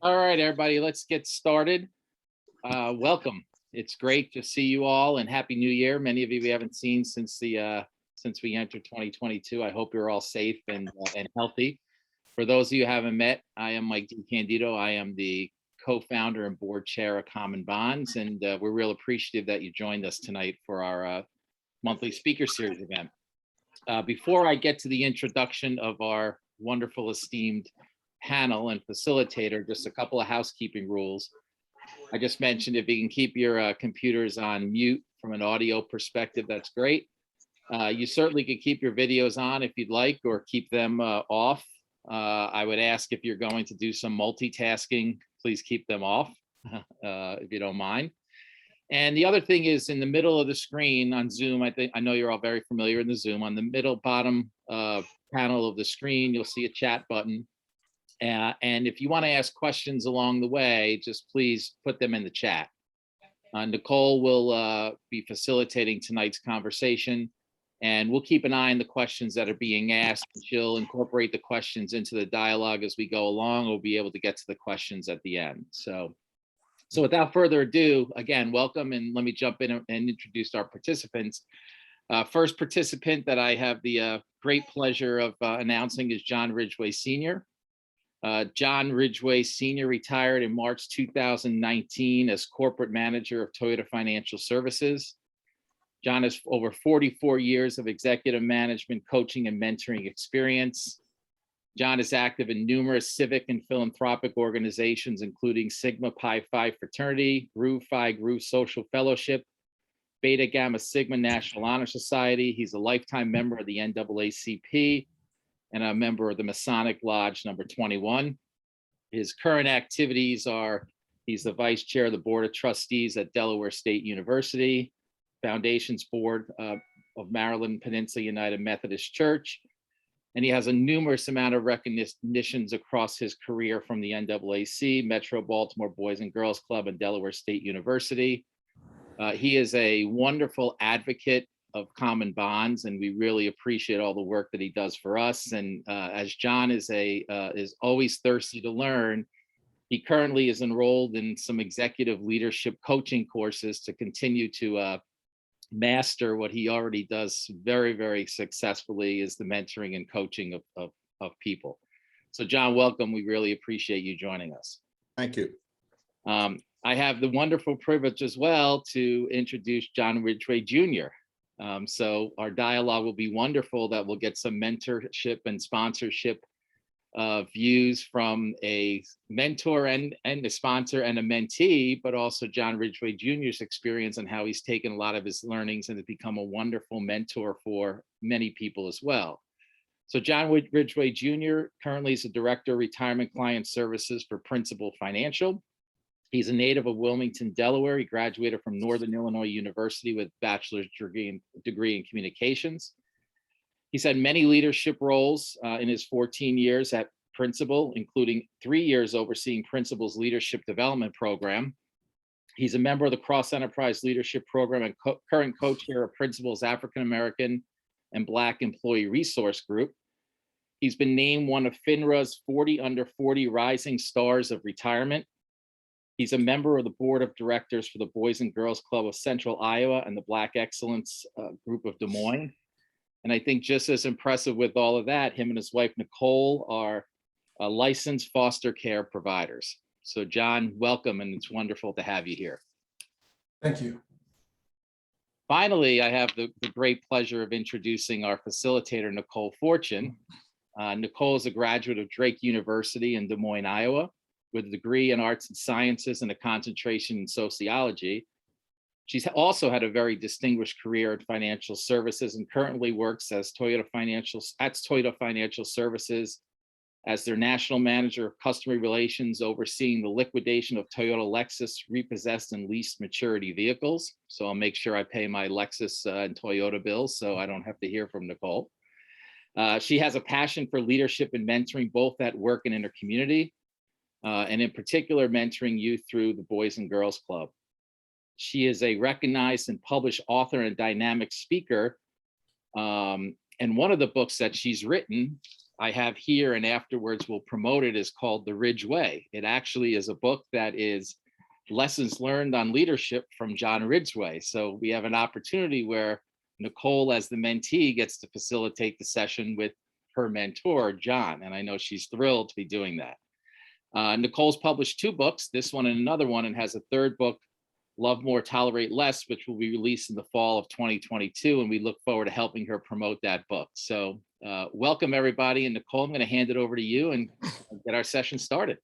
All right, everybody, let's get started. Welcome. It's great to see you all, and Happy New Year. Many of you we haven't seen since we entered 2022. I hope you're all safe and healthy. For those of you who haven't met, I am Mike DiCandido. I am the co-founder and board chair of Common Bonds, and we're real appreciative that you joined us tonight for our monthly speaker series event. Before I get to the introduction of our wonderful esteemed panel and facilitator, just a couple of housekeeping rules. I just mentioned if you can keep your computers on mute from an audio perspective, that's great. You certainly could keep your videos on if you'd like, or keep them off. I would ask if you're going to do some multitasking, please keep them off if you don't mind. And the other thing is, in the middle of the screen on Zoom, I know you're all very familiar in the Zoom, on the middle bottom panel of the screen, you'll see a chat button. And if you want to ask questions along the way, just please put them in the chat. Nicole will be facilitating tonight's conversation, and we'll keep an eye on the questions that are being asked. She'll incorporate the questions into the dialogue as we go along. We'll be able to get to the questions at the end. So without further ado, again, welcome, and let me jump in and introduce our participants. First participant that I have the great pleasure of announcing is John Ridgeway Sr. John Ridgeway Sr. retired in March 2019 as corporate manager of Toyota Financial Services. John has over 44 years of executive management, coaching, and mentoring experience. John is active in numerous civic and philanthropic organizations, including Sigma Pi Phi Fraternity, Gru Phi Gru Social Fellowship, Beta Gamma Sigma National Honor Society. He's a lifetime member of the NAACP and a member of the Masonic Lodge number 21. His current activities are, he's the vice chair of the Board of Trustees at Delaware State University, Foundations Board of Maryland Peninsula United Methodist Church, and he has a numerous amount of recognitions across his career from the NAAC, Metro Baltimore Boys and Girls Club, and Delaware State University. He is a wonderful advocate of Common Bonds, and we really appreciate all the work that he does for us. And as John is always thirsty to learn, he currently is enrolled in some executive leadership coaching courses to continue to master what he already does very, very successfully, is the mentoring and coaching of people. So John, welcome. We really appreciate you joining us. Thank you. I have the wonderful privilege as well to introduce John Ridgeway Jr. So our dialogue will be wonderful, that we'll get some mentorship and sponsorship views from a mentor and a sponsor and a mentee, but also John Ridgeway Jr.'s experience and how he's taken a lot of his learnings and has become a wonderful mentor for many people as well. So John Ridgeway Jr. currently is the Director of Retirement Client Services for Principal Financial. He's a native of Wilmington, Delaware. He graduated from Northern Illinois University with a bachelor's degree in communications. He's had many leadership roles in his 14 years at Principal, including 3 years overseeing Principal's leadership development program. He's a member of the Cross Enterprise Leadership Program and current co-chair of Principal's African American and Black Employee Resource Group. He's been named one of FINRA's 40 Under 40 Rising Stars of Retirement. He's a member of the board of directors for the Boys and Girls Club of Central Iowa and the Black Excellence Group of Des Moines. And I think just as impressive with all of that, him and his wife, Nicole, are licensed foster care providers. So John, welcome, and it's wonderful to have you here. Thank you. Finally, I have the great pleasure of introducing our facilitator, Nicole Fortune. Nicole is a graduate of Drake University in Des Moines, Iowa, with a degree in arts and sciences and a concentration in sociology. She's also had a very distinguished career in financial services and currently works as Toyota Financial Services as their national manager of customer relations, overseeing the liquidation of Toyota Lexus repossessed and leased maturity vehicles. So I'll make sure I pay my Lexus and Toyota bills so I don't have to hear from Nicole. She has a passion for leadership and mentoring, both at work and in her community, and in particular, mentoring youth through the Boys and Girls Club. She is a recognized and published author and dynamic speaker. And one of the books that she's written I have here, and afterwards we'll promote it, is called The Ridgeway. It actually is a book that is lessons learned on leadership from John Ridgeway. So we have an opportunity where Nicole, as the mentee, gets to facilitate the session with her mentor, John. And I know she's thrilled to be doing that. Nicole's published 2 books, this one and another one, and has a 3rd book, Love More, Tolerate Less, which will be released in the fall of 2022. And we look forward to helping her promote that book. So welcome, everybody. And Nicole, I'm going to hand it over to you and get our session started.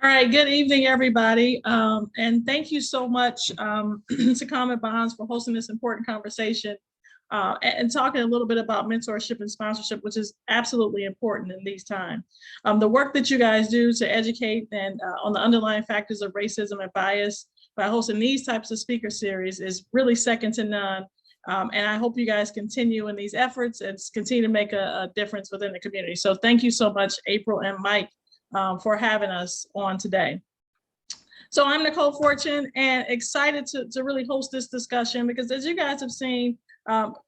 All right, good evening, everybody. And thank you so much to Common Bonds for hosting this important conversation and talking a little bit about mentorship and sponsorship, which is absolutely important in these times. The work that you guys do to educate and on the underlying factors of racism and bias by hosting these types of speaker series is really second to none. And I hope you guys continue in these efforts and continue to make a difference within the community. So thank you so much, April and Mike, for having us on today. So I'm Nicole Fortune and excited to really host this discussion because, as you guys have seen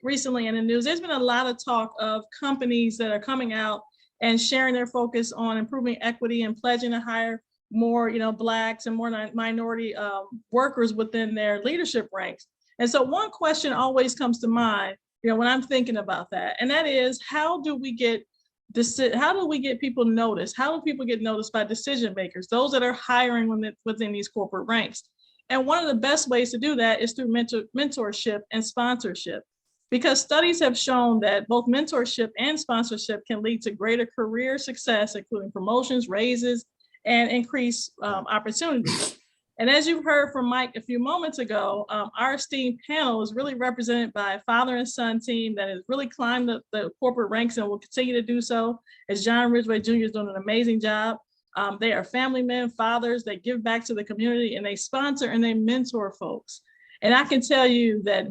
recently in the news, there's been a lot of talk of companies that are coming out and sharing their focus on improving equity and pledging to hire more, Blacks and more minority workers within their leadership ranks. And so one question always comes to mind, when I'm thinking about that, and that is, how do we get people noticed? How do people get noticed by decision makers, those that are hiring within these corporate ranks? And one of the best ways to do that is through mentorship and sponsorship, because studies have shown that both mentorship and sponsorship can lead to greater career success, including promotions, raises, and increased opportunities. And as you heard from Mike a few moments ago, our esteemed panel is really represented by a father and son team that has really climbed the corporate ranks and will continue to do so, as John Ridgeway Jr. is doing an amazing job. They are family men, fathers, they give back to the community, and they sponsor and they mentor folks. And I can tell you that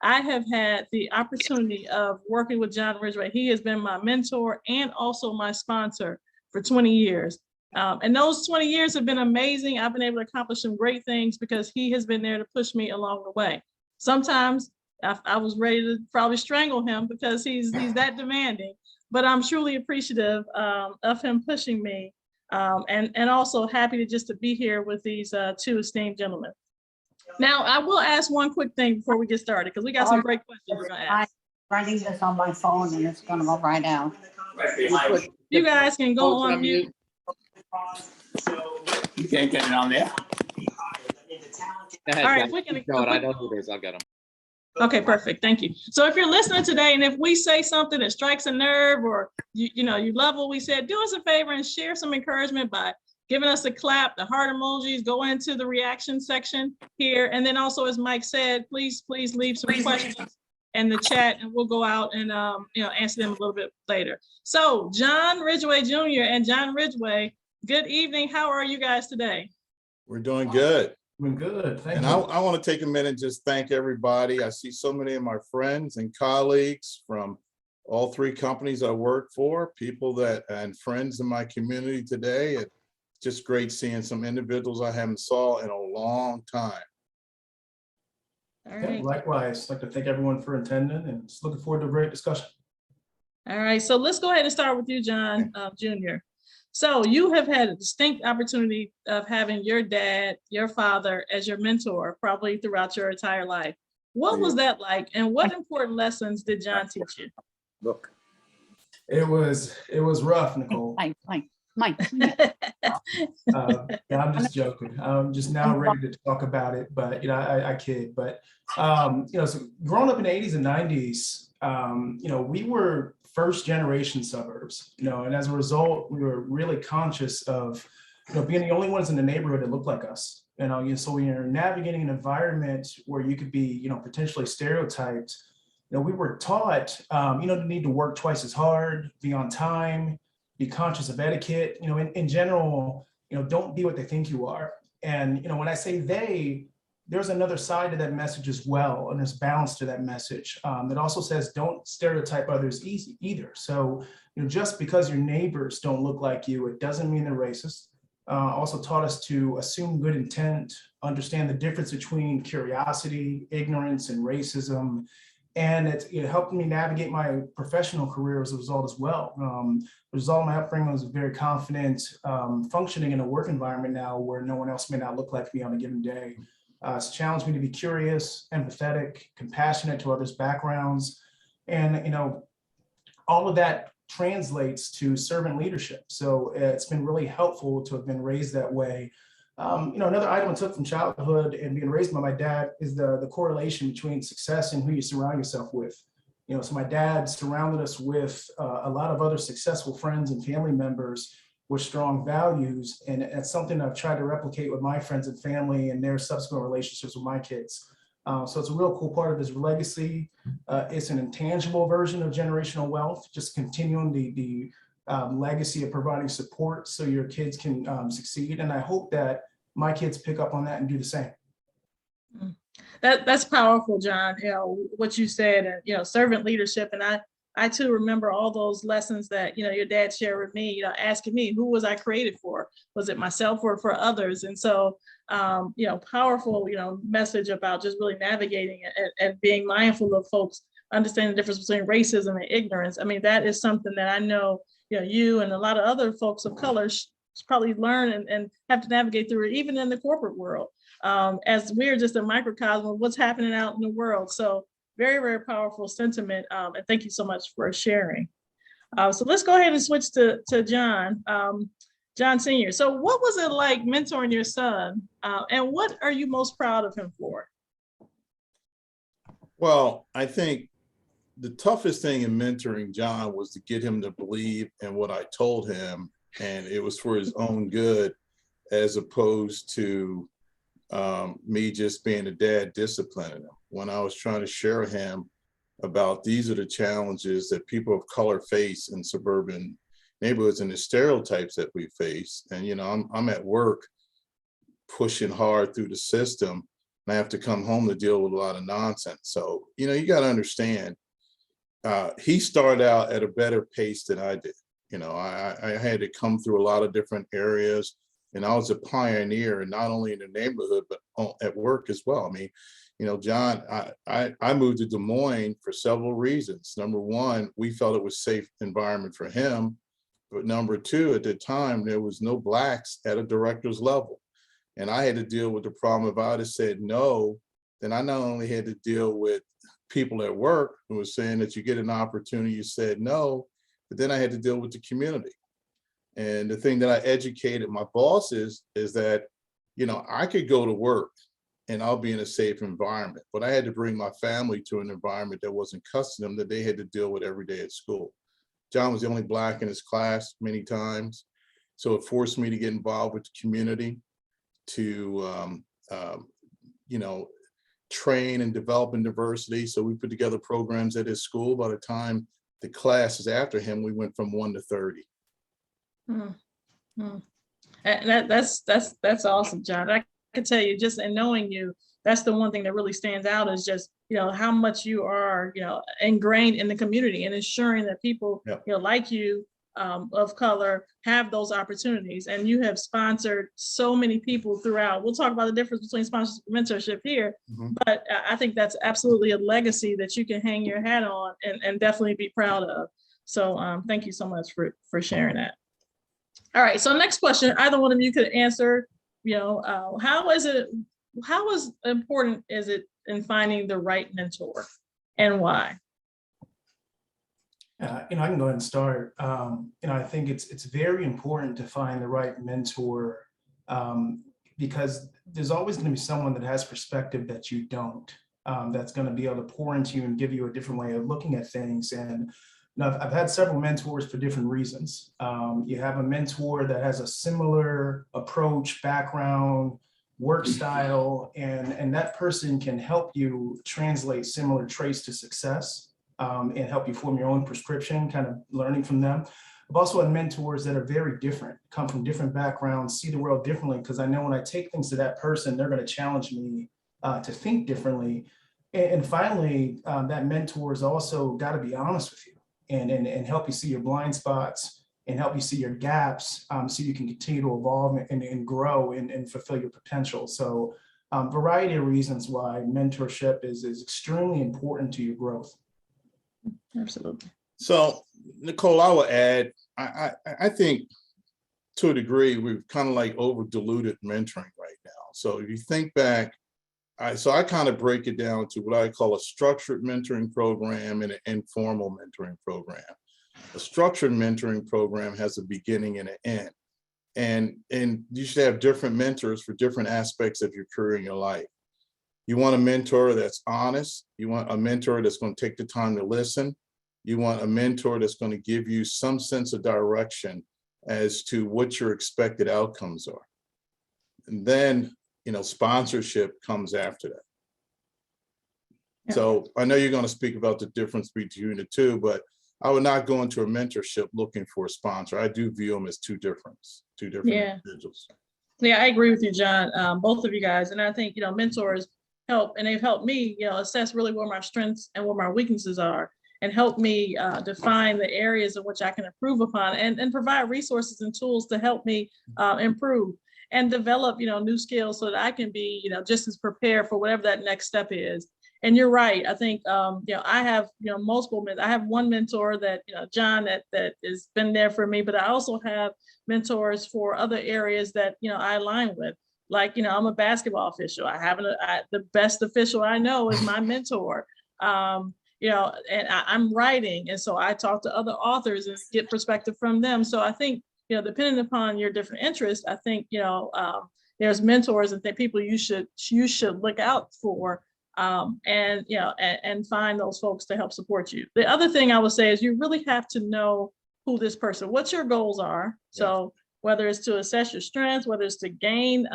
I have had the opportunity of working with John Ridgeway. He has been my mentor and also my sponsor for 20 years. And those 20 years have been amazing. I've been able to accomplish some great things because he has been there to push me along the way. Sometimes I was ready to probably strangle him because he's that demanding, but I'm truly appreciative of him pushing me and also happy to be here with these 2 esteemed gentlemen. Now, I will ask one quick thing before we get started, because we got some great questions we're gonna ask. I'm writing this on my phone and it's gonna go right out. You guys can go on mute. You can't get it on there. All right, we're gonna go. I know who it is. I've got them. Okay, perfect. Thank you. So if you're listening today, and if we say something that strikes a nerve, or you love what we said, do us a favor and share some encouragement by giving us a clap, the heart emojis, go into the reaction section here, and then also, as Mike said, please leave some questions in the chat, and we'll go out and answer them a little bit later. So John Ridgeway Jr. and John Ridgeway, good evening. How are you guys today? We're doing good. We're good. Thank And you. I want to take a minute and just thank everybody. I see so many of my friends and colleagues from all 3 companies I work for, people and friends in my community today. It's just great seeing some individuals I haven't saw in a long time. All right. Likewise, I'd like to thank everyone for attending and just looking forward to a great discussion. All right, so let's go ahead and start with you, John Jr. So you have had a distinct opportunity of having your dad, your father, as your mentor, probably throughout your entire life. What was that like, and what important lessons did John teach you? Look. It was rough, Nicole. Mike. I'm just joking. I'm just now ready to talk about it, but I kid. But so growing up in the 80s and 90s, we were first generation suburbs, and as a result, we were really conscious of being the only ones in the neighborhood that looked like us. So when you're navigating an environment where you could be potentially stereotyped, we were taught to need to work twice as hard, be on time, be conscious of etiquette, in general, don't be what they think you are. And, when I say there's another side to that message as well. And there's balance to that message that also says, don't stereotype others either. So, just because your neighbors don't look like you, it doesn't mean they're racist. Also taught us to assume good intent, understand the difference between curiosity, ignorance, and racism. And it helped me navigate my professional career as a result as well. The result of my upbringing was very confident, functioning in a work environment now where no one else may not look like me on a given day. It's challenged me to be curious, empathetic, compassionate to others' backgrounds. And, all of that translates to servant leadership. So it's been really helpful to have been raised that way. Another item I took from childhood and being raised by my dad is the correlation between success and who you surround yourself with. So my dad surrounded us with a lot of other successful friends and family members with strong values. And it's something I've tried to replicate with my friends and family and their subsequent relationships with my kids. So it's a real cool part of his legacy. It's an intangible version of generational wealth, just continuing the legacy of providing support so your kids can succeed. And I hope that my kids pick up on that and do the same. That's powerful, John. What you said, and servant leadership. And I too remember all those lessons that your dad shared with me. Asking me, who was I created for? Was it myself or for others? And so, powerful, message about just really navigating it and being mindful of folks understanding the difference between racism and ignorance. I mean, that is something that I know you and a lot of other folks of color probably learn and have to navigate through it, even in the corporate world, as we're just a microcosm of what's happening out in the world. So very, very powerful sentiment. And thank you so much for sharing. So let's go ahead and switch to John, John Sr. So what was it like mentoring your son? And what are you most proud of him for? Well, I think the toughest thing in mentoring John was to get him to believe in what I told him, and it was for his own good, as opposed to me just being a dad disciplining him. When I was trying to share him about these are the challenges that people of color face in suburban neighborhoods and the stereotypes that we face. And, I'm at work pushing hard through the system, and I have to come home to deal with a lot of nonsense. So, you got to understand, he started out at a better pace than I did. I had to come through a lot of different areas, and I was a pioneer, and not only in the neighborhood, but at work as well. I mean, John, I moved to Des Moines for several reasons. Number one, we felt it was a safe environment for him. But number two, at the time, there was no Blacks at a director's level. And I had to deal with the problem. If I had said no, then I not only had to deal with people at work who were saying that you get an opportunity, you said no, but then I had to deal with the community. And the thing that I educated my bosses is that, I could go to work and I'll be in a safe environment, but I had to bring my family to an environment that wasn't custom that they had to deal with every day at school. John was the only Black in his class many times. So it forced me to get involved with the community to, train and develop in diversity. So we put together programs at his school. By the time the classes after him, we went from 1 to 30. Mm-hmm. And that's awesome, John. I can tell you, just in knowing you, that's the one thing that really stands out is just, how much you are, ingrained in the community and ensuring that people, like you, of color have those opportunities. And you have sponsored so many people throughout. We'll talk about the difference between sponsorship and mentorship here, but I think that's absolutely a legacy that you can hang your hat on and definitely be proud of. So thank you so much for sharing that. All right, so next question, either one of you could answer, how important is it in finding the right mentor and why? I can go ahead and start. I think it's very important to find the right mentor because there's always going to be someone that has perspective that you don't, that's going to be able to pour into you and give you a different way of looking at things. And I've had several mentors for different reasons. You have a mentor that has a similar approach, background, work style, and that person can help you translate similar traits to success. And help you form your own prescription, kind of learning from them. I've also had mentors that are very different, come from different backgrounds, see the world differently, because I know when I take things to that person, they're going to challenge me to think differently. And finally, that mentor has also got to be honest with you and help you see your blind spots and help you see your gaps so you can continue to evolve and grow and fulfill your potential. So variety of reasons why mentorship is extremely important to your growth. Absolutely. So, Nicole, I will add, I think to a degree, we've kind of like over diluted mentoring right now. So if you think back, I kind of break it down to what I call a structured mentoring program and an informal mentoring program. A structured mentoring program has a beginning and an end. And you should have different mentors for different aspects of your career in your life. You want a mentor that's honest. You want a mentor that's going to take the time to listen. You want a mentor that's going to give you some sense of direction as to what your expected outcomes are. And then, sponsorship comes after that. Yeah. So I know you're going to speak about the difference between the two, but I would not go into a mentorship looking for a sponsor. I do view them as two different individuals. Yeah, I agree with you, John. Both of you guys. And I think, mentors help, and they've helped me, assess really where my strengths and where my weaknesses are, and help me define the areas in which I can improve upon, and provide resources and tools to help me improve and develop, new skills so that I can be, just as prepared for whatever that next step is. And you're right. I think, I have, multiple I have one mentor that, John, that has been there for me, but I also have mentors for other areas that, I align with. Like, I'm a basketball official. The best official I know is my mentor. And I'm writing. And so I talk to other authors and get perspective from them. So I think, depending upon your different interests, I think, there's mentors and people you should look out for, and find those folks to help support you. The other thing I would say is you really have to know who this person, what your goals are. So whether it's to assess your strengths, whether it's to gain,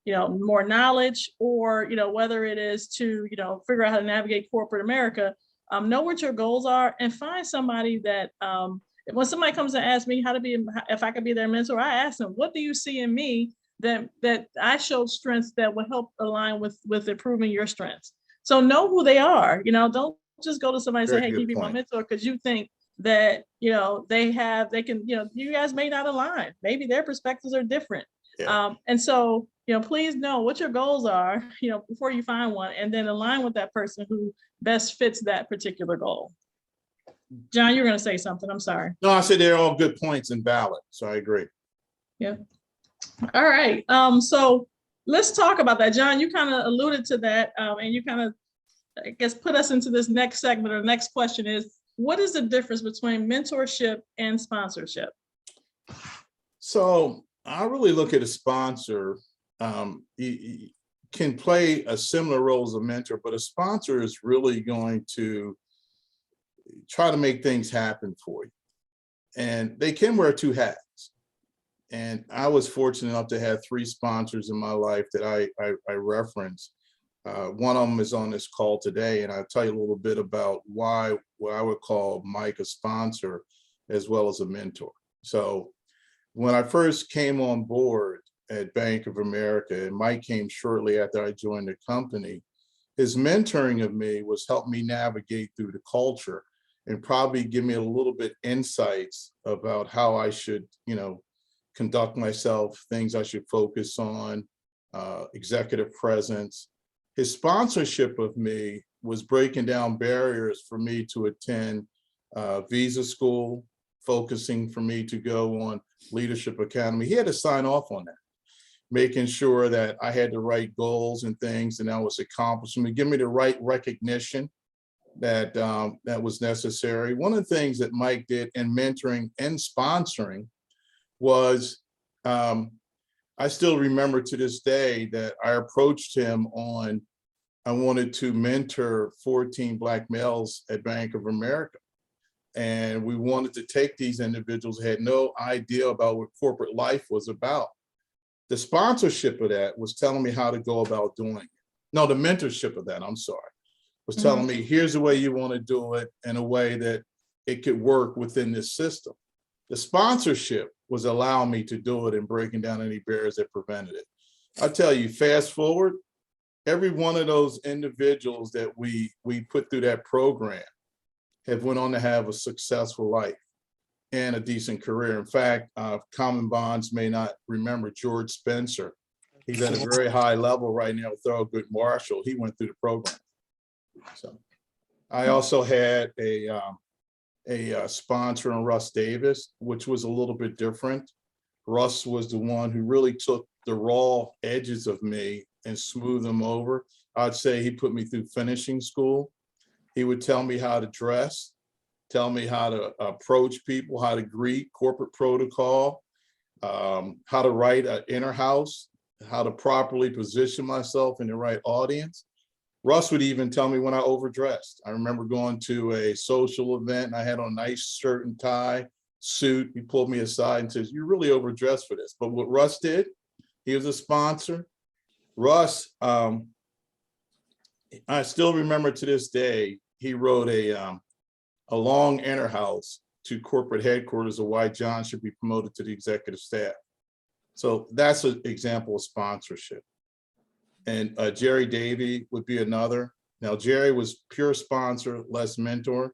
more knowledge, or, whether it is to, figure out how to navigate corporate America, know what your goals are, and find somebody that, when somebody comes and asks me if I could be their mentor, I ask them, what do you see in me that I showed strengths that will help align with improving your strengths? So know who they are. Don't just go to somebody and say, hey, can you be my mentor? Because you think that, they can, you guys may not align. Maybe their perspectives are different. Yeah. And so, please know what your goals are, before you find one, and then align with that person who best fits that particular goal. John, you're going to say something. I'm sorry. No, I said they're all good points and valid. So I agree. Yeah. All right. So let's talk about that. John, you kind of alluded to that, and you kind of, I guess, put us into this next segment, or next question is, what is the difference between mentorship and sponsorship? So I really look at a sponsor, he can play a similar role as a mentor, but a sponsor is really going to try to make things happen for you. And they can wear two hats. And I was fortunate enough to have three sponsors in my life that I reference. One of them is on this call today, and I'll tell you a little bit about why I would call Mike a sponsor as well as a mentor. So when I first came on board at Bank of America, and Mike came shortly after I joined the company, his mentoring of me was help me navigate through the culture and probably give me a little bit insights about how I should, conduct myself, things I should focus on, executive presence. His sponsorship of me was breaking down barriers for me to attend visa school, focusing for me to go on Leadership Academy. He had to sign off on that, making sure that I had the right goals and things, and I was accomplishing, give me the right recognition that that was necessary. One of the things that Mike did in mentoring and sponsoring was, I still remember to this day that I approached him on, I wanted to mentor 14 Black males at Bank of America. And we wanted to take these individuals who had no idea about what corporate life was about. The sponsorship of that was telling me how to go about doing it. No, the mentorship of that, I'm sorry, was telling me, here's the way you want to do it in a way that it could work within this system. The sponsorship was allowing me to do it and breaking down any barriers that prevented it. I tell you, fast forward, every one of those individuals that we put through that program have went on to have a successful life and a decent career. In fact, Common Bonds may not remember George Spencer, He's at a very high level right now, Thurgood Marshall. He went through the program. So I also had a sponsor in Russ Davis, which was a little bit different. Russ was the one who really took the raw edges of me and smoothed them over. I'd say he put me through finishing school. He would tell me how to dress, tell me how to approach people, how to greet, corporate protocol, how to write an inner house, how to properly position myself in the right audience. Russ would even tell me when I overdressed. I remember going to a social event and I had on a nice shirt and tie, suit. He pulled me aside and says, "You're really overdressed for this." But what Russ did, he was a sponsor. Russ, I still remember to this day, he wrote a long inner house to corporate headquarters of why John should be promoted to the executive staff. So that's an example of sponsorship. And Jerry Davy would be another. Now, Jerry was pure sponsor, less mentor.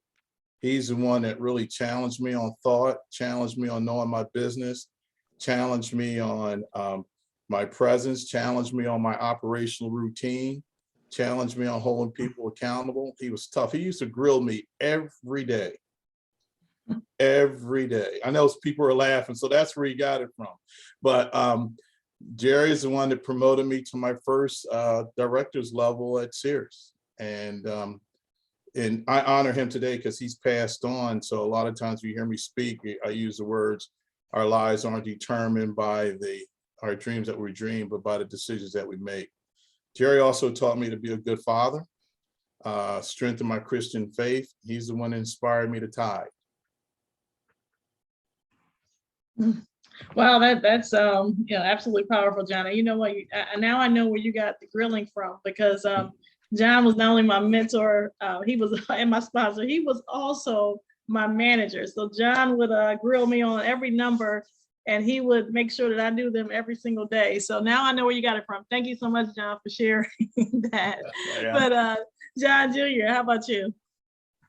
He's the one that really challenged me on thought, challenged me on knowing my business, challenged me on my presence, challenged me on my operational routine, challenged me on holding people accountable. He was tough. He used to grill me every day. Every day. I know people are laughing, so that's where he got it from. But Jerry is the one that promoted me to my first director's level at Sears. And I honor him today because he's passed on. So a lot of times when you hear me speak, I use the words, our lives aren't determined by our dreams that we dream, but by the decisions that we make. Jerry also taught me to be a good father, strengthen my Christian faith. He's the one that inspired me to tithe. Wow, that's absolutely powerful, John. And you know what? Now I know where you got the grilling from, because John was not only my mentor, he was and my sponsor. He was also my manager. So John would grill me on every number, and he would make sure that I knew them every single day. So now I know where you got it from. Thank you so much, John, for sharing that. Yeah. But John Jr., how about you?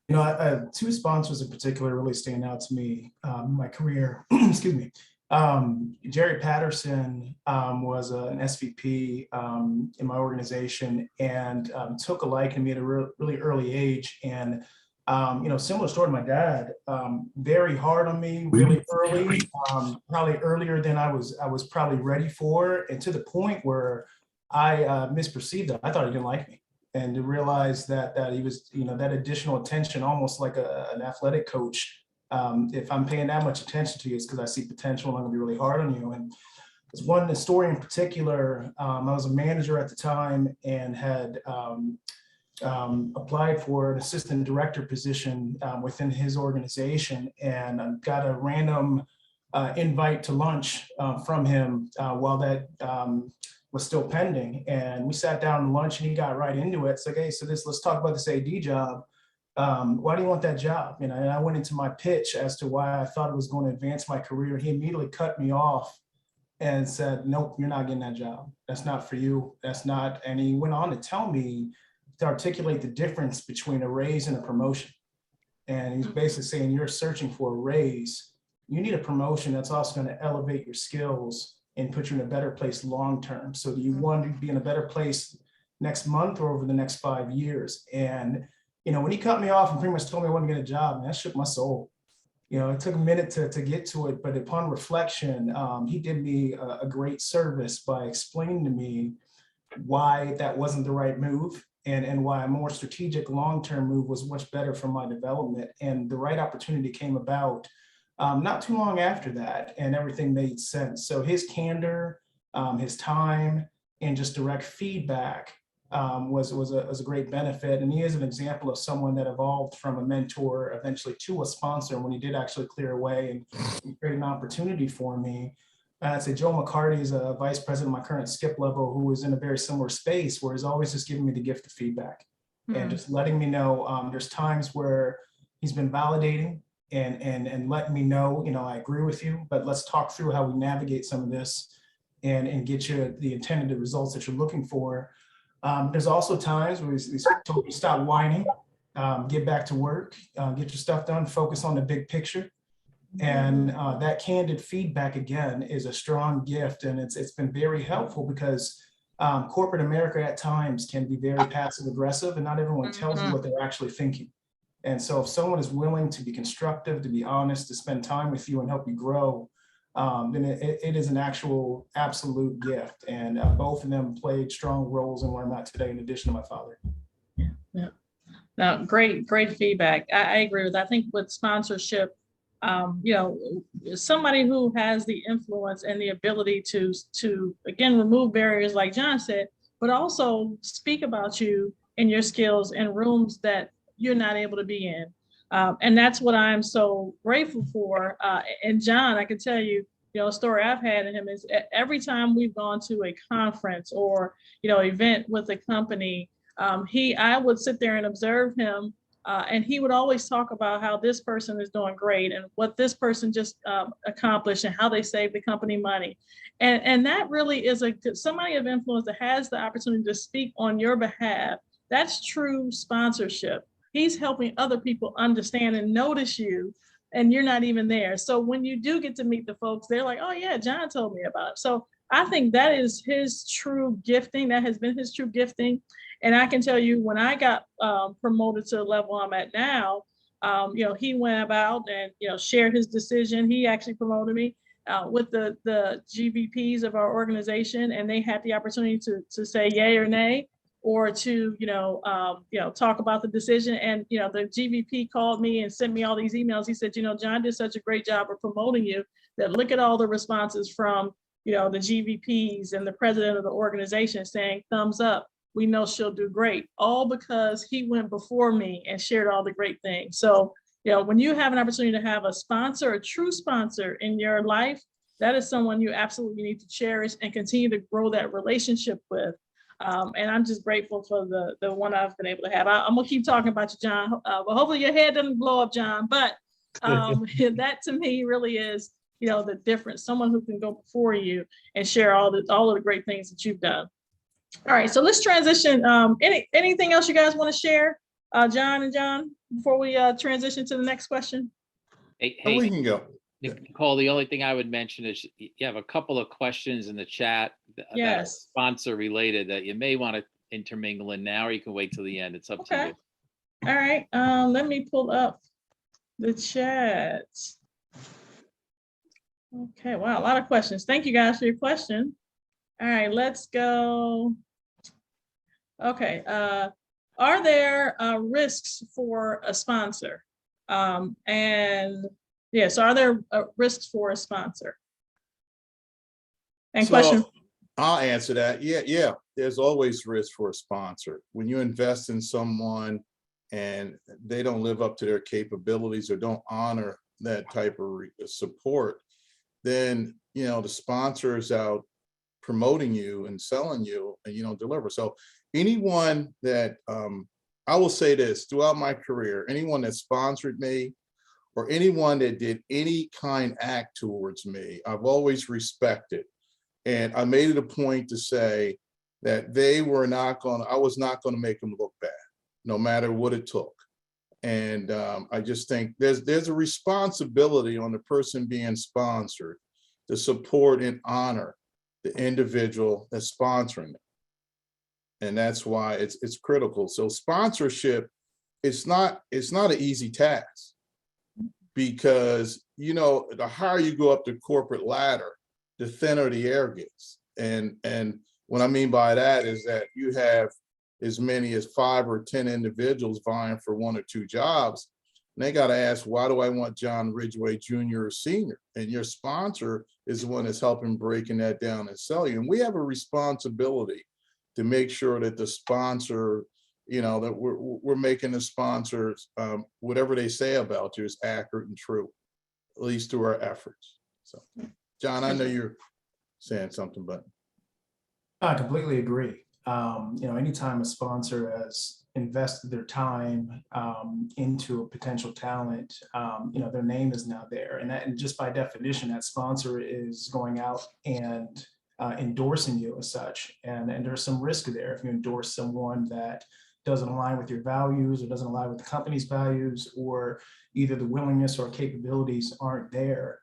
You know, I have two sponsors in particular really stand out to me in my career. Excuse me. Jerry Patterson was an SVP in my organization, and took a liking to me at a really early age. And similar story to my dad, very hard on me really early, probably earlier than I was probably ready for, and to the point where I misperceived it. I thought he didn't like me. And to realize that he was, that additional attention, almost like an athletic coach. If I'm paying that much attention to you, it's because I see potential and I'm gonna be really hard on you. And there's one story in particular. I was a manager at the time and had applied for an assistant director position within his organization, and got a random invite to lunch from him while that was still pending. And we sat down to lunch and he got right into it. It's like, hey, so let's talk about this AD job. Why do you want that job? And I went into my pitch as to why I thought it was going to advance my career. He immediately cut me off and said, nope, you're not getting that job. That's not for you. That's not. And he went on to tell me, to articulate the difference between a raise and a promotion. And he's basically saying, you're searching for a raise. You need a promotion that's also going to elevate your skills and put you in a better place long-term. So do you want to be in a better place next month or over the next 5 years? And, when he cut me off and pretty much told me I wasn't going to get a job, man, that shook my soul. It took a minute to get to it, but upon reflection, he did me a great service by explaining to me why that wasn't the right move, and why a more strategic long-term move was much better for my development. And the right opportunity came about not too long after that, and everything made sense. So his candor, his time, and just direct feedback was a great benefit. And he is an example of someone that evolved from a mentor eventually to a sponsor when he did actually clear away and create an opportunity for me. I'd say Joe McCarty is a vice president of my current skip level, who is in a very similar space, where he's always just giving me the gift of feedback and just letting me know there's times where he's been validating and letting me know, I agree with you, but let's talk through how we navigate some of this and get you the intended results that you're looking for. There's also times where he's told me stop whining, get back to work, get your stuff done, focus on the big picture. And that candid feedback, again, is a strong gift. And it's been very helpful because corporate America at times can be very passive aggressive, and not everyone tells you what they're actually thinking. And so if someone is willing to be constructive, to be honest, to spend time with you and help you grow, then it is an actual absolute gift. And both of them played strong roles in where I'm at today, in addition to my father. Yeah. Now, great feedback. I agree with that. I think with sponsorship, somebody who has the influence and the ability to again remove barriers, like John said, but also speak about you and your skills in rooms that you're not able to be in. And that's what I'm so grateful for. And John, I can tell you, a story I've had in him is every time we've gone to a conference or, event with a company, I would sit there and observe him. And he would always talk about how this person is doing great and what this person just accomplished and how they saved the company money. And that really is somebody of influence that has the opportunity to speak on your behalf. That's true sponsorship. He's helping other people understand and notice you, and you're not even there. So when you do get to meet the folks, they're like, oh yeah, John told me about it. So I think that is his true gifting. That has been his true gifting. And I can tell you, when I got promoted to the level I'm at now, he went about and, shared his decision. He actually promoted me with the GVPs of our organization, and they had the opportunity to say yay or nay, or to, talk about the decision. And, the GVP called me and sent me all these emails. He said, John did such a great job of promoting you that look at all the responses from, the GVPs and the president of the organization saying thumbs up. We know she'll do great, all because he went before me and shared all the great things. So, when you have an opportunity to have a sponsor, a true sponsor in your life, that is someone you absolutely need to cherish and continue to grow that relationship with. And I'm just grateful for the one I've been able to have. I'm gonna keep talking about you, John. But hopefully your head doesn't blow up, John. But that to me really is, the difference. Someone who can go before you and share all of the great things that you've done. All right, so let's transition. Anything else you guys want to share, John and John, before we transition to the next question? Hey, We can go. Nicole, the only thing I would mention is you have a couple of questions in the chat that are Yes. sponsor related that you may want to intermingle in now, or you can wait till the end. It's up to you. All right, let me pull up the chat. Okay, wow, a lot of questions. Thank you guys for your question. All right, let's go. Okay, are there risks for a sponsor? And yes, are there risks for a sponsor? And question. I'll answer that. Yeah. There's always risk for a sponsor. When you invest in someone and they don't live up to their capabilities or don't honor that type of support, then, the sponsor is out promoting you and selling you and you don't deliver. So anyone that, I will say this, throughout my career, anyone that sponsored me or anyone that did any kind act towards me, I've always respected. And I made it a point to say that I was not going to make them look bad, no matter what it took. And I just think there's a responsibility on the person being sponsored to support and honor the individual that's sponsoring them. And that's why it's critical. So sponsorship, it's not an easy task, because, the higher you go up the corporate ladder, the thinner the air gets. And what I mean by that is that you have as many as 5 or 10 individuals vying for 1 or 2 jobs. And they got to ask, why do I want John Ridgeway Jr. or Sr.? And your sponsor is the one that's helping breaking that down and sell you. And we have a responsibility to make sure that the sponsor, that we're making the sponsors, whatever they say about you is accurate and true, at least through our efforts. So, John, I know you're saying something, but. I completely agree. Anytime a sponsor has invested their time into a potential talent, their name is now there. And just by definition, that sponsor is going out and endorsing you as such. And there's some risk there if you endorse someone that doesn't align with your values or doesn't align with the company's values, or either the willingness or capabilities aren't there.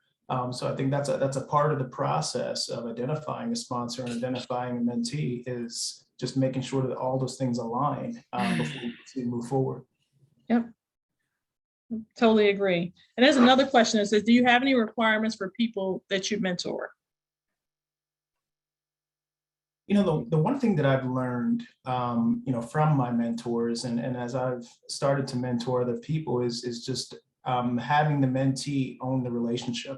So I think that's a part of the process of identifying a sponsor and identifying a mentee, is just making sure that all those things align before we move forward. Yep. Totally agree. And there's another question that says, do you have any requirements for people that you mentor? You know, the one thing that I've learned, you know, from my mentors and as I've started to mentor other people is just having the mentee own the relationship.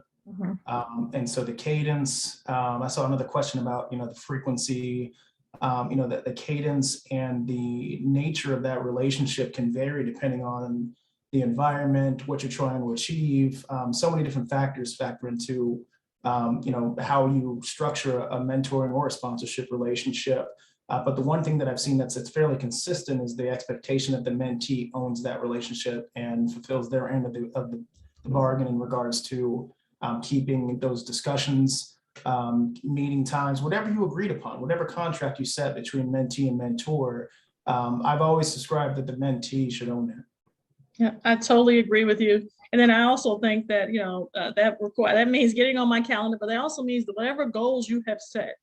And so the cadence, I saw another question about, you know, the frequency, you know, the cadence and the nature of that relationship can vary depending on the environment, what you're trying to achieve. So many different factors factor into, you know, how you structure a mentoring or a sponsorship relationship. But the one thing that I've seen that's fairly consistent is the expectation that the mentee owns that relationship and fulfills their end of the bargain in regards to keeping those discussions, meeting times, whatever you agreed upon, whatever contract you set between mentee and mentor. I've always described that the mentee should own it. Yeah, I totally agree with you. And then I also think that, you know, that means getting on my calendar, but that also means that whatever goals you have set,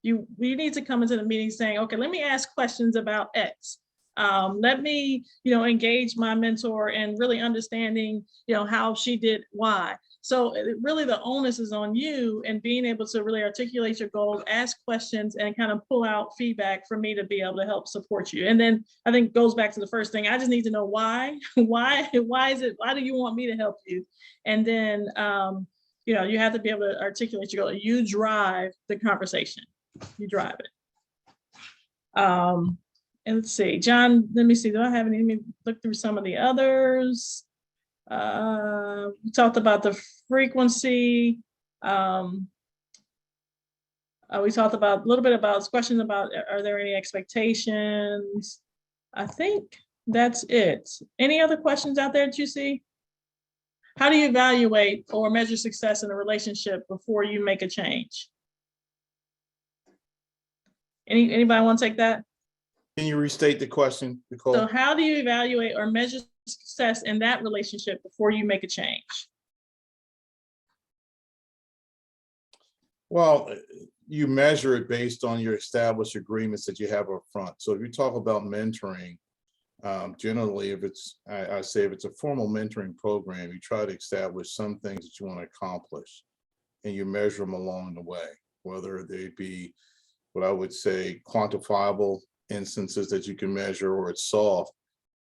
we need to come into the meeting saying, okay, let me ask questions about X. Let me, you know, engage my mentor in really understanding, you know, how she did Y. So really the onus is on you and being able to really articulate your goals, ask questions, and kind of pull out feedback for me to be able to help support you. And then I think goes back to the first thing. I just need to know why do you want me to help you? And then, you know, you have to be able to articulate your goal. You drive the conversation. You drive it. And let's see, John, let me see, do I have any, let me look through some of the others. We talked about the frequency. We talked about a little bit about questions about, are there any expectations? I think that's it. Any other questions out there that you see? How do you evaluate or measure success in a relationship before you make a change? Anybody want to take that? Can you restate the question, Nicole? So how do you evaluate or measure success in that relationship before you make a change? Well, you measure it based on your established agreements that you have up front. So if you talk about mentoring, generally, if it's, I say if it's a formal mentoring program, you try to establish some things that you want to accomplish and you measure them along the way, whether they be what I would say quantifiable instances that you can measure, or it's soft,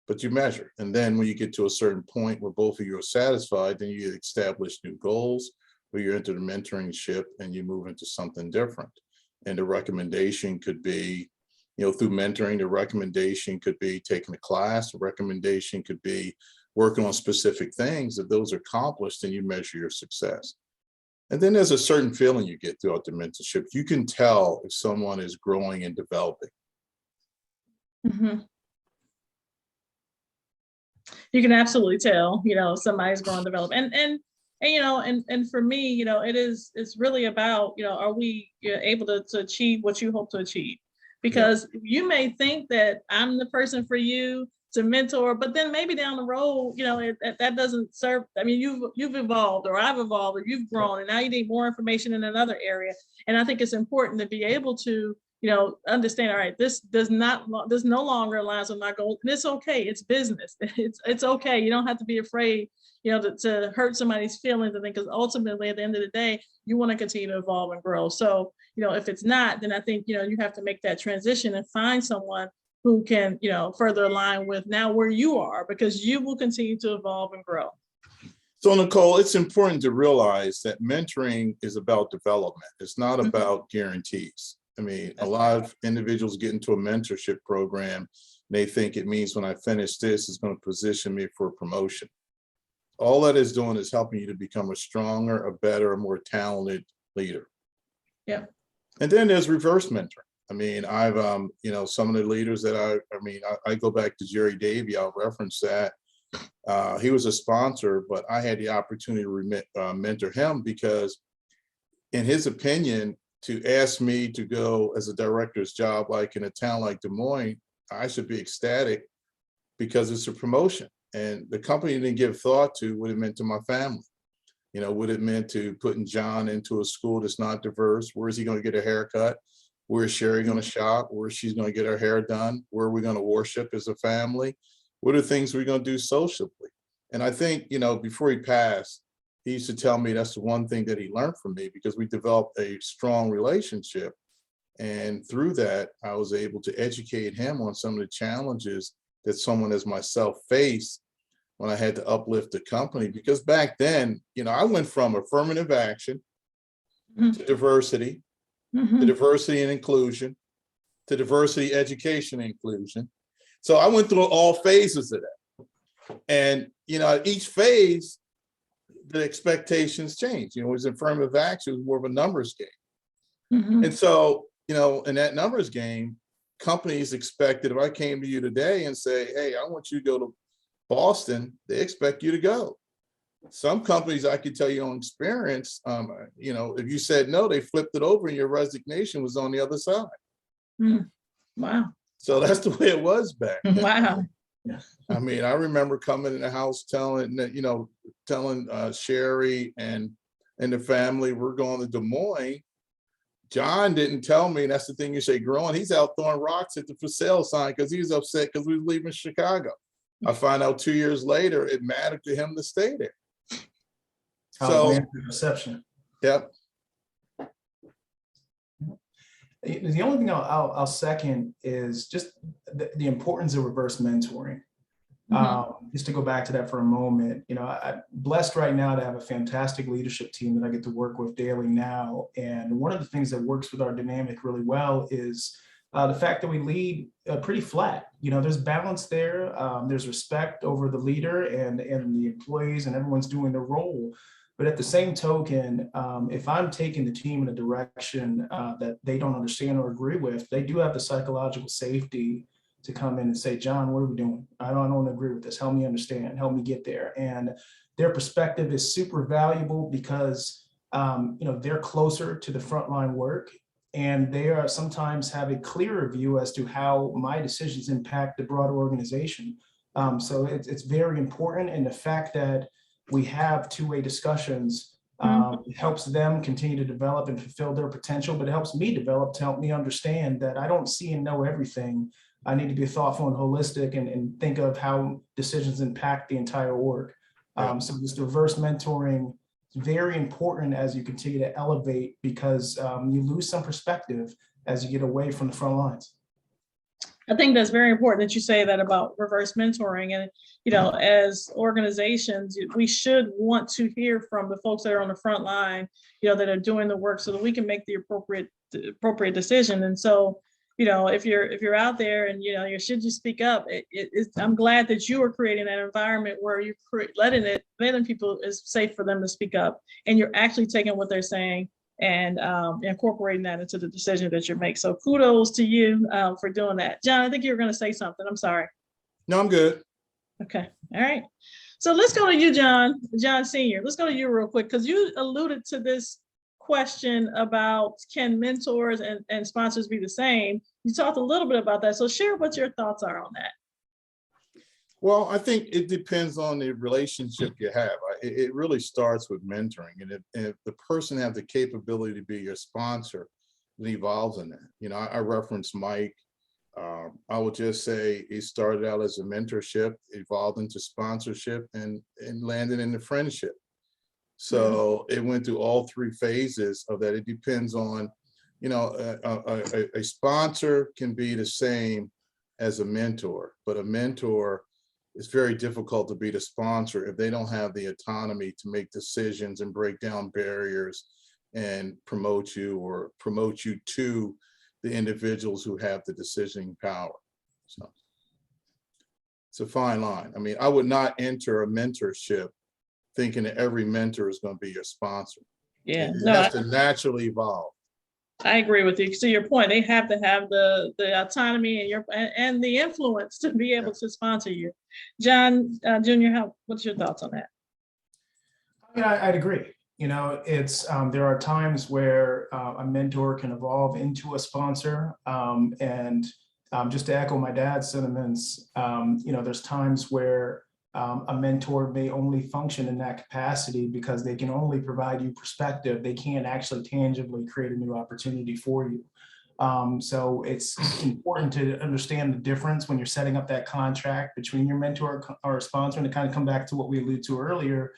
but you measure. And then when you get to a certain point where both of you are satisfied, then you establish new goals, where you enter the mentoring ship and you move into something different. And the recommendation could be, you know, through mentoring, the recommendation could be taking a class, the recommendation could be working on specific things. If those are accomplished, then you measure your success. And then there's a certain feeling you get throughout the mentorship. You can tell if someone is growing and developing. Mm-hmm. You can absolutely tell, you know, somebody's growing and developing. And you know, and for me, you know, it's really about, you know, are we able to achieve what you hope to achieve? Because you may think that I'm the person for you to mentor, but then maybe down the road, you know, that doesn't serve. I mean, you've evolved, or I've evolved, or you've grown, and now you need more information in another area. And I think it's important to be able to, you know, understand, all right, this no longer aligns with my goals. And it's okay. It's business. It's okay. You don't have to be afraid, you know, to hurt somebody's feelings. I think, because ultimately at the end of the day, you want to continue to evolve and grow. So, you know, if it's not, then I think, you know, you have to make that transition and find someone who can, you know, further align with now where you are, because you will continue to evolve and grow. So Nicole, it's important to realize that mentoring is about development. It's not about guarantees. I mean, a lot of individuals get into a mentorship program, and they think it means when I finish this, it's going to position me for a promotion. All that is doing is helping you to become a stronger, a better, a more talented leader. Yeah. And then there's reverse mentoring. I mean, I've, you know, some of the leaders that I go back to Jerry Davey, I'll reference that. He was a sponsor, but I had the opportunity to mentor him, because in his opinion, to ask me to go as a director's job, like in a town like Des Moines, I should be ecstatic because it's a promotion. And the company didn't give thought to what it meant to my family. You know, what it meant to putting John into a school that's not diverse. Where is he going to get a haircut? Where is Sherry going to shop? Where she's going to get her hair done? Where are we going to worship as a family? What are things we're going to do socially? And I think, you know, before he passed, he used to tell me that's the one thing that he learned from me, because we developed a strong relationship. And through that, I was able to educate him on some of the challenges that someone as myself faced when I had to uplift the company. Because back then, you know, I went from affirmative action to diversity, to diversity and inclusion, to diversity, education, and inclusion. So I went through all phases of that. And, you know, at each phase, the expectations changed. You know, it was affirmative action, it was more of a numbers game. And so, you know, in that numbers game, companies expected, if I came to you today and say, hey, I want you to go to Boston, they expect you to go. Some companies, I can tell you on experience, you know, if you said no, they flipped it over and your resignation was on the other side. Wow. So that's the way it was back then. Wow. I mean, I remember coming in the house telling Sherry and the family, we're going to Des Moines. John didn't tell me, and that's the thing you say, growing, he's out throwing rocks at the for sale sign because he was upset because we was leaving Chicago. I find out 2 years later, it mattered to him to stay there. So, perception. Yep. The only thing I'll second is just the importance of reverse mentoring. Just to go back to that for a moment, you know, I'm blessed right now to have a fantastic leadership team that I get to work with daily now. And one of the things that works with our dynamic really well is the fact that we lead pretty flat. You know, there's balance there. There's respect over the leader and the employees, and everyone's doing their role. But at the same token, if I'm taking the team in a direction that they don't understand or agree with, they do have the psychological safety to come in and say, John, what are we doing? I don't agree with this. Help me understand, help me get there. And their perspective is super valuable because, you know, they're closer to the frontline work, and they are sometimes have a clearer view as to how my decisions impact the broader organization. So it's very important. And the fact that we have two-way discussions it helps them continue to develop and fulfill their potential, but it helps me develop to help me understand that I don't see and know everything. I need to be thoughtful and holistic and think of how decisions impact the entire org. So this reverse mentoring is very important as you continue to elevate, because you lose some perspective as you get away from the front lines. I think that's very important that you say that about reverse mentoring. And, you know, as organizations, we should want to hear from the folks that are on the front line, you know, that are doing the work so that we can make the appropriate decision. And so, you know, if you're out there and, you know, you should just speak up. I'm glad that you are creating an environment where you're letting people is safe for them to speak up, and you're actually taking what they're saying and incorporating that into the decision that you make. So kudos to you for doing that. John, I think you were going to say something. I'm sorry. No, I'm good. Okay. All right. So let's go to you, John Sr. Let's go to you real quick, because you alluded to this question about can mentors and sponsors be the same? You talked a little bit about that. So share what your thoughts are on that. Well, I think it depends on the relationship you have. It really starts with mentoring. And if the person has the capability to be your sponsor, it evolves in that. You know, I referenced Mike. I would just say he started out as a mentorship, evolved into sponsorship, and landed into friendship. So it went through all three phases of that. It depends on, you know, a sponsor can be the same as a mentor, but a mentor, it's very difficult to be the sponsor if they don't have the autonomy to make decisions and break down barriers and promote you to the individuals who have the decisioning power. So it's a fine line. I mean, I would not enter a mentorship thinking that every mentor is going to be your sponsor. Yeah, it has to naturally evolve. I agree with you. To your point, they have to have the autonomy and the influence to be able to sponsor you. John Jr., what's your thoughts on that? Yeah, I'd agree. You know, it's there are times where a mentor can evolve into a sponsor, and just to echo my dad's sentiments, there's times where a mentor may only function in that capacity because they can only provide you perspective. They can't actually tangibly create a new opportunity for you. So it's important to understand the difference when you're setting up that contract between your mentor or sponsor, and to kind of come back to what we alluded to earlier,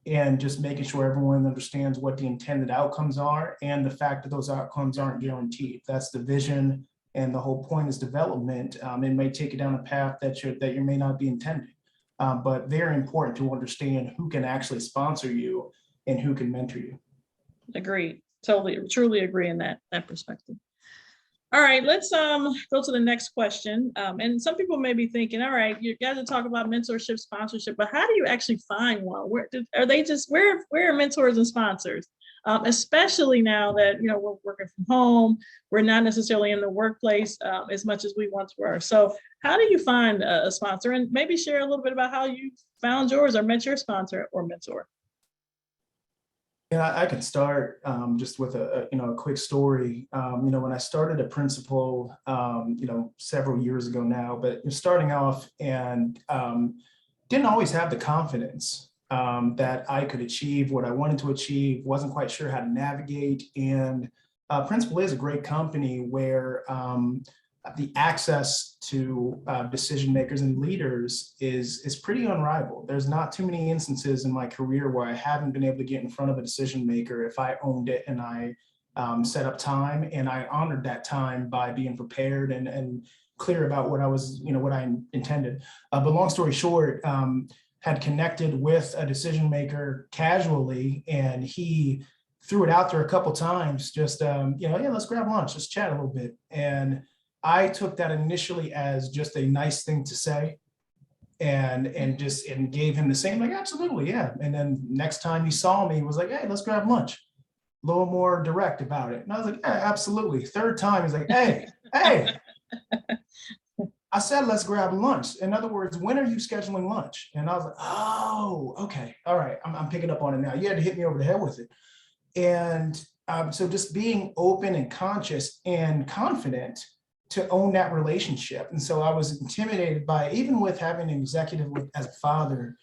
and just making sure everyone understands what the intended outcomes are and the fact that those outcomes aren't guaranteed. That's the vision, and the whole point is development. It may take you down a path that you may not be intending, but very important to understand who can actually sponsor you and who can mentor you. Agreed. Totally, truly agree in that perspective. All right, let's go to the next question. And some people may be thinking, all right, you guys are talking about mentorship, sponsorship, but how do you actually find one? Where are mentors and sponsors? Especially now that we're working from home, we're not necessarily in the workplace as much as we once were. So how do you find a sponsor? And maybe share a little bit about how you found yours or met your sponsor or mentor. Yeah, I can start just with a quick story. When I started a principal, several years ago now, but starting off and didn't always have the confidence that I could achieve what I wanted to achieve. Wasn't quite sure how to navigate. And Principal is a great company where the access to decision makers and leaders is pretty unrivaled. There's not too many instances in my career where I haven't been able to get in front of a decision maker if I owned it and I set up time, and I honored that time by being prepared and clear about what I was, what I intended. But long story short, had connected with a decision maker casually, and he threw it out there a couple times, just yeah, let's grab lunch, let's chat a little bit. And I took that initially as just a nice thing to say, and gave him the same, like, absolutely, yeah. And then next time he saw me, he was like, hey, let's grab lunch. A little more direct about it. And I was like, yeah, absolutely. Third time, he's like, hey, I said, let's grab lunch. In other words, when are you scheduling lunch? And I was like, oh, okay. All right. I'm picking up on it now. You had to hit me over the head with it. And so just being open and conscious and confident to own that relationship. And so I was intimidated by, even with having an executive as a father,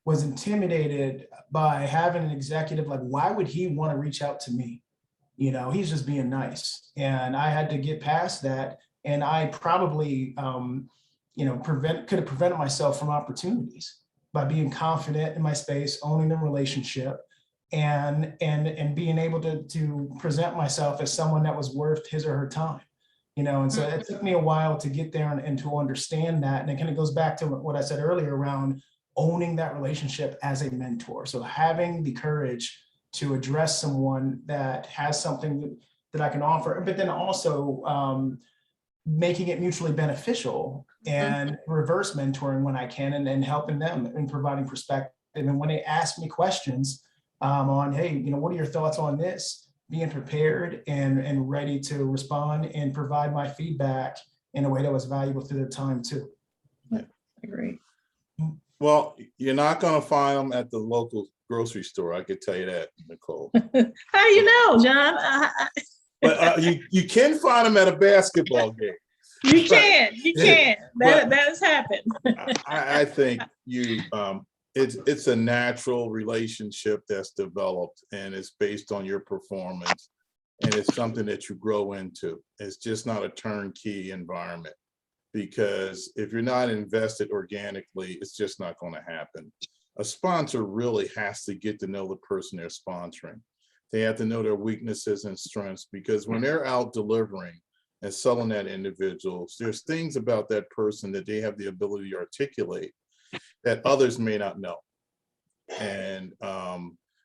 was intimidated by having an executive, like, why would he want to reach out to me? He's just being nice. And I had to get past that. And I probably, could have prevented myself from opportunities by being confident in my space, owning the relationship, and being able to present myself as someone that was worth his or her time. And so it took me a while to get there and to understand that. And it kind of goes back to what I said earlier around owning that relationship as a mentor. So having the courage to address someone that has something that I can offer, but then also making it mutually beneficial and reverse mentoring when I can, and helping them and providing perspective. And when they ask me questions on, hey, what are your thoughts on this? Being prepared and ready to respond and provide my feedback in a way that was valuable to their time too. Great. Well, you're not going to find them at the local grocery store. I could tell you that, Nicole. How you know, John? But you can find them at a basketball game. You can. That has happened. I think it's a natural relationship that's developed, and it's based on your performance, and it's something that you grow into. It's just not a turnkey environment, because if you're not invested organically, it's just not going to happen. A sponsor really has to get to know the person they're sponsoring. They have to know their weaknesses and strengths, because when they're out delivering and selling that individual, there's things about that person that they have the ability to articulate that others may not know. And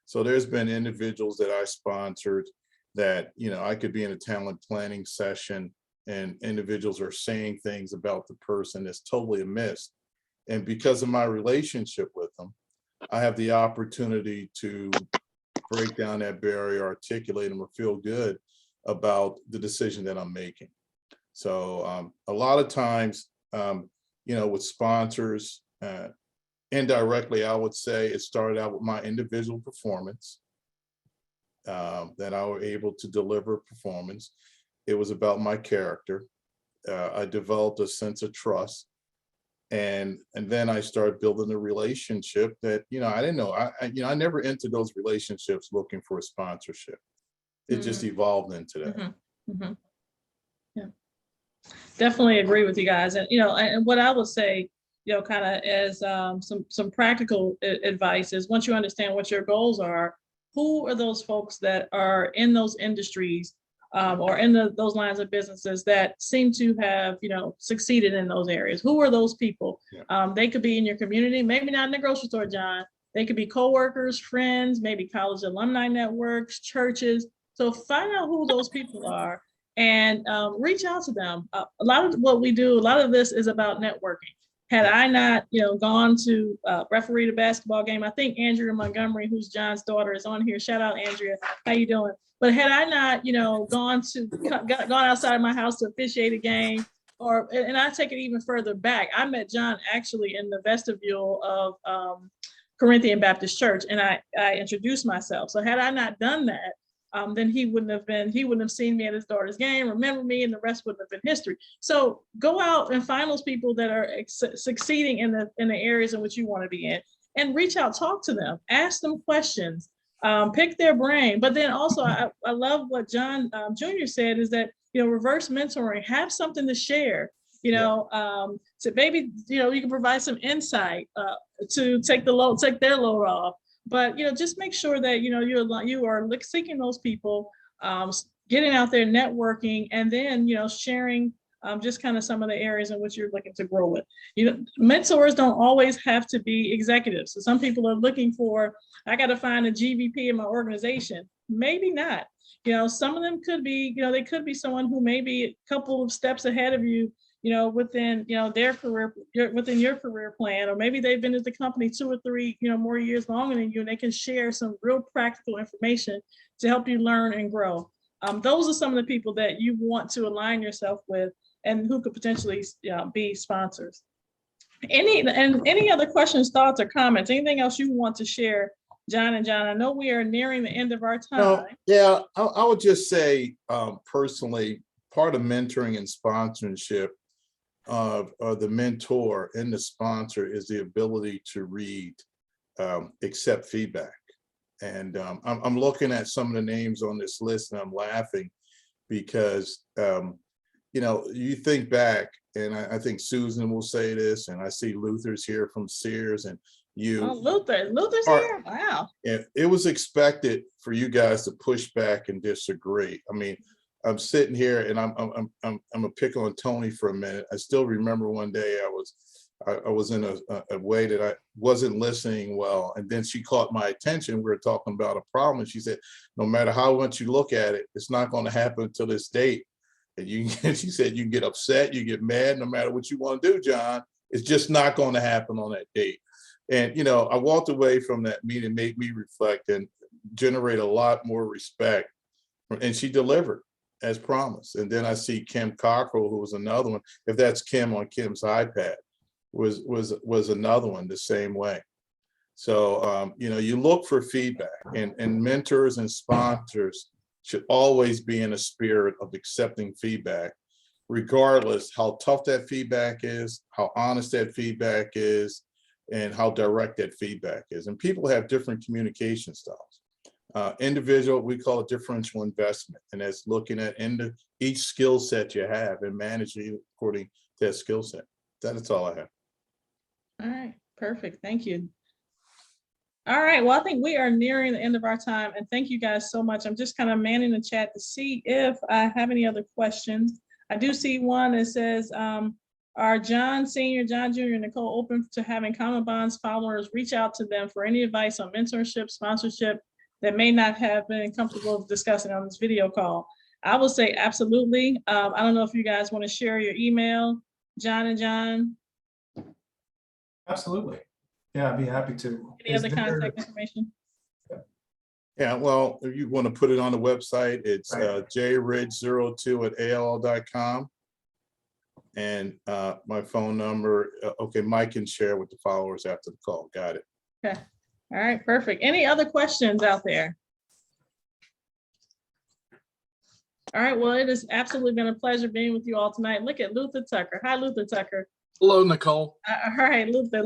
so there's been individuals that I sponsored that, I could be in a talent planning session and individuals are saying things about the person that's totally amiss. And because of my relationship with them, I have the opportunity to break down that barrier, articulate them, or feel good about the decision that I'm making. So a lot of times, with sponsors, indirectly, I would say it started out with my individual performance, that I were able to deliver performance. It was about my character. I developed a sense of trust. And then I started building a relationship that, I didn't know. I never entered those relationships looking for a sponsorship. It just evolved into that. Yeah, definitely agree with you guys. And, and what I would say, kind of as some practical advice is once you understand what your goals are, who are those folks that are in those industries or in those lines of businesses that seem to have, succeeded in those areas? Who are those people? Yeah. They could be in your community, maybe not in the grocery store, John. They could be coworkers, friends, maybe college alumni networks, churches. So find out who those people are and reach out to them. A lot of what we do, a lot of this is about networking. Had I not, gone to referee the basketball game, I think Andrea Montgomery, who's John's daughter, is on here. Shout out, Andrea. How you doing? But had I not, gone outside my house to officiate a game, and I take it even further back, I met John actually in the vestibule of Corinthian Baptist Church, and I introduced myself. So had I not done that, then he wouldn't have seen me at his daughter's game, remember me, and the rest wouldn't have been history. So go out and find those people that are succeeding in the areas in which you want to be in, and reach out, talk to them, ask them questions, pick their brain. But then also, I love what John Jr. said is that, reverse mentoring, have something to share, so maybe, you can provide some insight to take their load off. But, just make sure that, you are seeking those people, getting out there, networking, and then, sharing just kind of some of the areas in which you're looking to grow with. Mentors don't always have to be executives. So some people are looking for, I got to find a GVP in my organization. Maybe not. Some of them could be, they could be someone who may be a couple of steps ahead of you, within, their career, within your career plan, or maybe they've been at the company 2 or 3, more years longer than you, and they can share some real practical information to help you learn and grow. Those are some of the people that you want to align yourself with and who could potentially be sponsors. Any other questions, thoughts, or comments? Anything else you want to share, John and John? I know we are nearing the end of our time. Yeah, I would just say personally, part of mentoring and sponsorship of the mentor and the sponsor is the ability to read, accept feedback. And I'm looking at some of the names on this list and I'm laughing because, you think back, and I think Susan will say this, and I see Luther's here from Sears, and you. Oh, Luther's here? Wow. It was expected for you guys to push back and disagree. I mean, I'm sitting here and I'm gonna pick on Tony for a minute. I still remember one day I was in a way that I wasn't listening well, and then she caught my attention. We were talking about a problem, and she said, "No matter how much you look at it, it's not going to happen until this date." And she said, "You can get upset, you get mad, no matter what you want to do, John. It's just not going to happen on that date." And I walked away from that meeting, made me reflect and generate a lot more respect. And she delivered as promised. And then I see Kim Cockrell, who was another one. If that's Kim on Kim's iPad, was another one the same way. So you look for feedback, and mentors and sponsors should always be in a spirit of accepting feedback, regardless how tough that feedback is, how honest that feedback is, and how direct that feedback is. And people have different communication styles. Individual, we call it differential investment, and that's looking at each skill set you have and managing according to that skill set. That's all I have. All right, perfect. Thank you. All right, well, I think we are nearing the end of our time, and thank you guys so much. I'm just kind of manning the chat to see if I have any other questions. I do see one that says, are John Sr., John Jr., and Nicole open to having Common Bonds followers reach out to them for any advice on mentorship, sponsorship that may not have been comfortable discussing on this video call? I will say absolutely. I don't know if you guys want to share your email, John and John. Absolutely. Yeah, I'd be happy to. Any other contact information? Yeah, well, if you want to put it on the website, it's jridge02@aol.com. And my phone number, okay, Mike can share with the followers after the call. Got it. Okay. All right, perfect. Any other questions out there? All right, well, it has absolutely been a pleasure being with you all tonight. Look at Luther Tucker. Hi, Luther Tucker. Hello, Nicole. All right, Luther.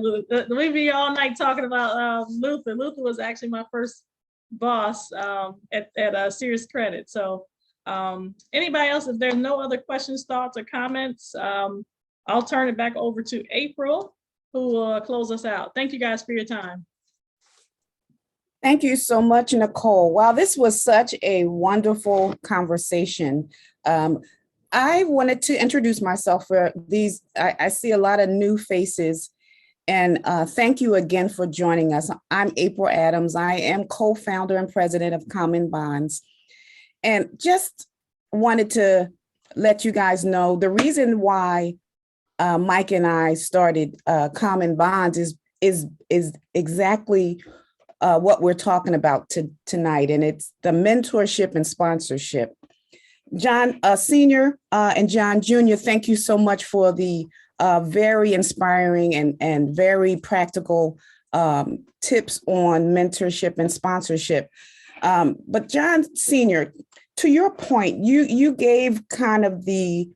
We be all night talking about Luther. Luther was actually my first boss at Serious Credit. So anybody else, if there's no other questions, thoughts, or comments, I'll turn it back over to April, who will close us out. Thank you guys for your time. Thank you so much, Nicole. Wow, this was such a wonderful conversation. I wanted to introduce myself for these. I see a lot of new faces, and thank you again for joining us. I'm April Adams. I am co-founder and president of Common Bonds, and just wanted to let you guys know the reason why Mike and I started Common Bonds is exactly what we're talking about tonight, and it's the mentorship and sponsorship. John Senior and John Junior, thank you so much for the very inspiring and very practical tips on mentorship and sponsorship. But John Senior, to your point, you gave kind of the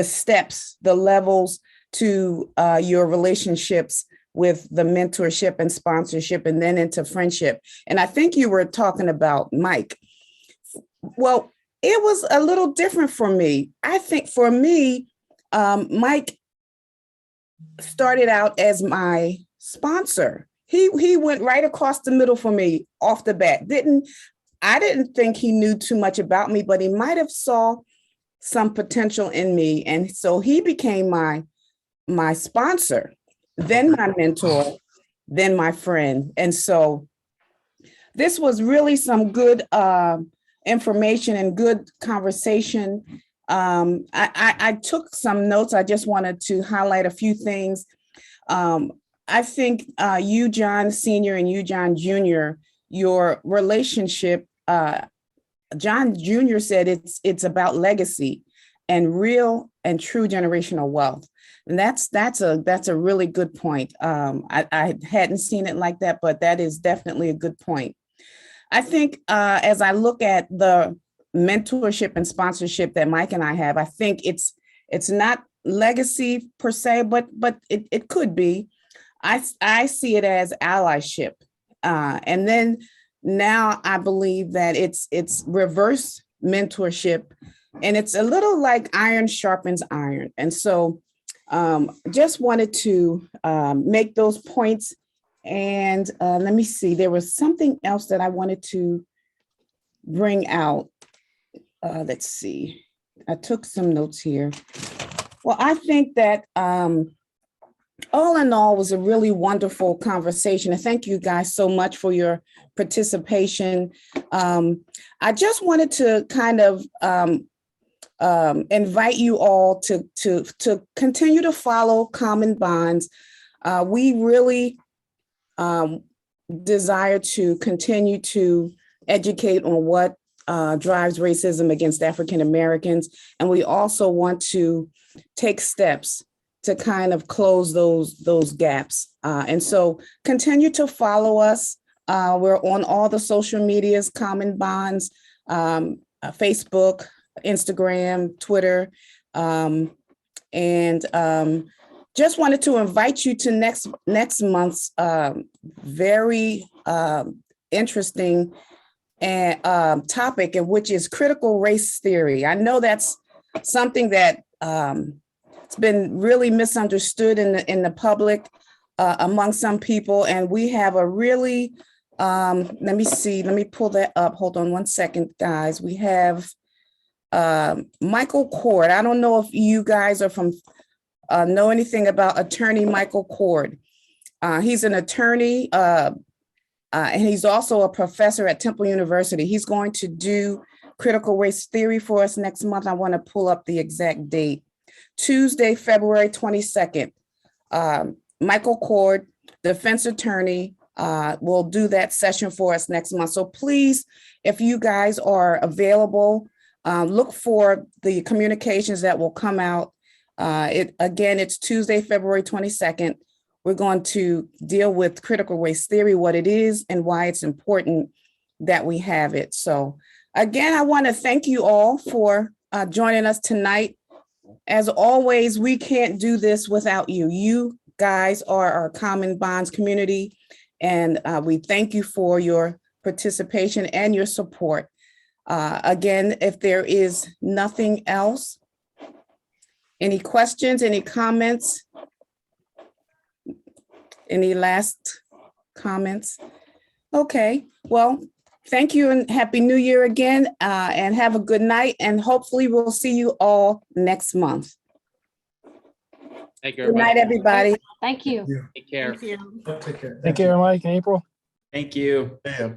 steps, the levels to your relationships with the mentorship and sponsorship, and then into friendship. And I think you were talking about Mike. Well, it was a little different for me. I think for me, Mike started out as my sponsor. He went right across the middle for me off the bat. I didn't think he knew too much about me, but he might have saw some potential in me. And so he became my sponsor, then my mentor, then my friend. And so this was really some good information and good conversation. I took some notes. I just wanted to highlight a few things. I think you, John Senior, and you, John Junior, your relationship, John Junior said it's about legacy and real and true generational wealth. And that's a really good point. I hadn't seen it like that, but that is definitely a good point. I think as I look at the mentorship and sponsorship that Mike and I have, I think it's not legacy per se, but it could be. I see it as allyship. And then now I believe that it's reverse mentorship, and it's a little like iron sharpens iron. And so just wanted to make those points. And let me see, there was something else that I wanted to bring out. Let's see, I took some notes here. Well, I think that all in all was a really wonderful conversation. And thank you guys so much for your participation. I just wanted to kind of invite you all to continue to follow Common Bonds. We really desire to continue to educate on what drives racism against African Americans. And we also want to take steps to kind of close those gaps. And so continue to follow us. We're on all the social medias, Common Bonds, Facebook, Instagram, Twitter, and just wanted to invite you to next month's very interesting topic, which is critical race theory. I know that's something that it's been really misunderstood in the public among some people, and we have a really let me pull that up. Hold on one second, guys. We have Michael Cord. I don't know if you guys are from know anything about attorney Michael Cord. He's an attorney, and he's also a professor at Temple University. He's going to do critical race theory for us next month. I want to pull up the exact date. Tuesday, February 22nd. Michael Cord, defense attorney, will do that session for us next month. So please, if you guys are available, look for the communications that will come out. It's Tuesday, February 22nd. We're going to deal with critical race theory, what it is and why it's important that we have it. So Again, I want to thank you all for joining us tonight. As always, we can't do this without you. You guys are our Common Bonds community, and we thank you for your participation and your support. Again, if there is nothing else, any questions, any comments? Any last comments? Okay, well, thank you and Happy New Year again, and have a good night, and hopefully we'll see you all next month. Thank you, Good night, everybody. everybody. Thank you. Take care. Thank you. Take care. Take care, Mike and April. Thank you. Yeah.